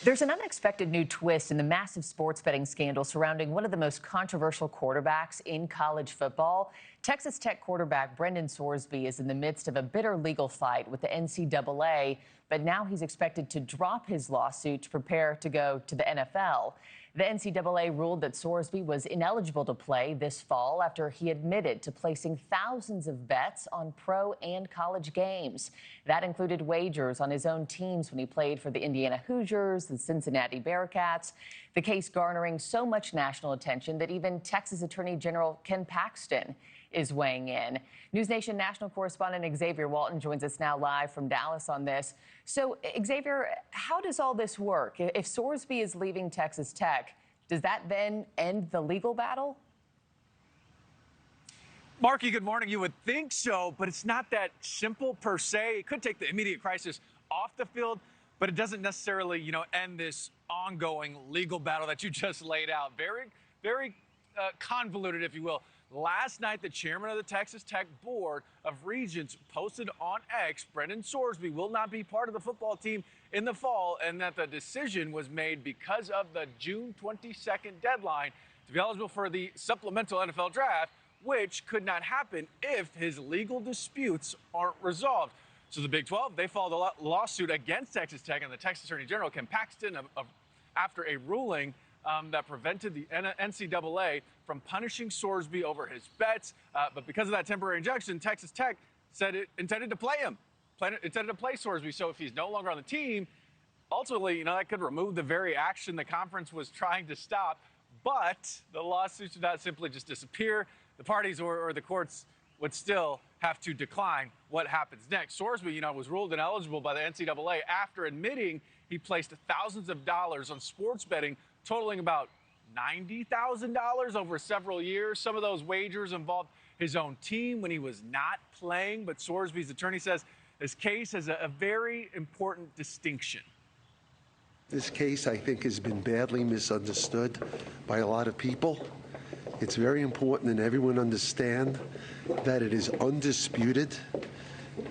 There's an unexpected new twist in the massive sports betting scandal surrounding one of the most controversial quarterbacks in college football. Texas Tech quarterback Brendan Sorsby is in the midst of a bitter legal fight with the NCAA, but now he's expected to drop his lawsuit to prepare to go to the NFL. The NCAA ruled that Sorsby was ineligible to play this fall after he admitted to placing thousands of bets on pro and college games. That included wagers on his own teams when he played for the Indiana Hoosiers, the Cincinnati Bearcats. The case garnering so much national attention that even Texas Attorney General Ken Paxton is weighing in. NewsNation national correspondent Xavier Walton joins us now live from Dallas on this. So, Xavier, how does all this work? If Sorsby is leaving Texas Tech, does that then end the legal battle? Markie, good morning. You would think so, but it's not that simple per se. It could take the immediate crisis off the field, but it doesn't necessarily, end this ongoing legal battle that you just laid out. Very convoluted, if you will. Last night, the chairman of the Texas Tech Board of Regents posted on X, Brendan Sorsby will not be part of the football team in the fall, and that the decision was made because of the June 22nd deadline to be eligible for the supplemental NFL draft, which could not happen if his legal disputes aren't resolved. So the Big 12, they filed a lawsuit against Texas Tech and the Texas Attorney General, Ken Paxton, after a ruling that prevented the NCAA from punishing Sorsby over his bets. But because of that temporary injunction, Texas Tech said it intended to play him, intended to play Sorsby. So if he's no longer on the team, ultimately, that could remove the very action the conference was trying to stop. But the lawsuit should not simply just disappear. The parties or the courts would still have to decline what happens next. Sorsby, was ruled ineligible by the NCAA after admitting he placed thousands of dollars on sports betting, totaling about $90,000 over several years. Some of those wagers involved his own team when he was not playing, but Sorsby's attorney says his case has a very important distinction. This case, I think, has been badly misunderstood by a lot of people. It's very important that everyone understand that it is undisputed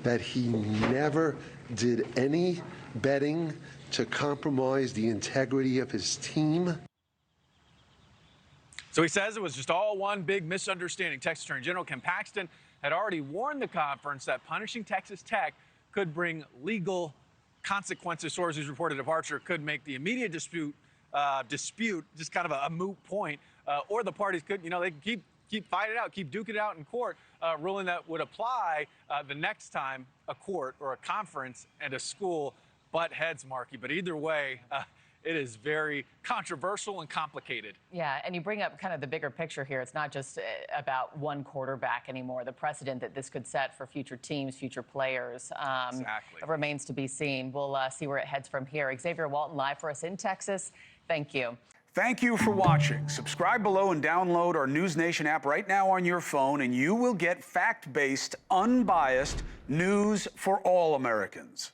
that he never did any betting to compromise the integrity of his team. So he says it was just all one big misunderstanding. Texas Attorney General Ken Paxton had already warned the conference that punishing Texas Tech could bring legal consequences. Sorsby's reported departure could make the immediate dispute just kind of a moot point, or the parties could, they could keep fighting it out, keep duking it out in court, ruling that would apply the next time a court or a conference and a school butt heads, Markie. But either way, it is very controversial and complicated. Yeah, and you bring up kind of the bigger picture here. It's not just about one quarterback anymore. The precedent that this could set for future teams, future players, Exactly. It remains to be seen. We'll see where it heads from here. Xavier Walton live for us in Texas. Thank you. Thank you for watching. Subscribe below and download our NewsNation app right now on your phone, and you will get fact-based, unbiased news for all Americans.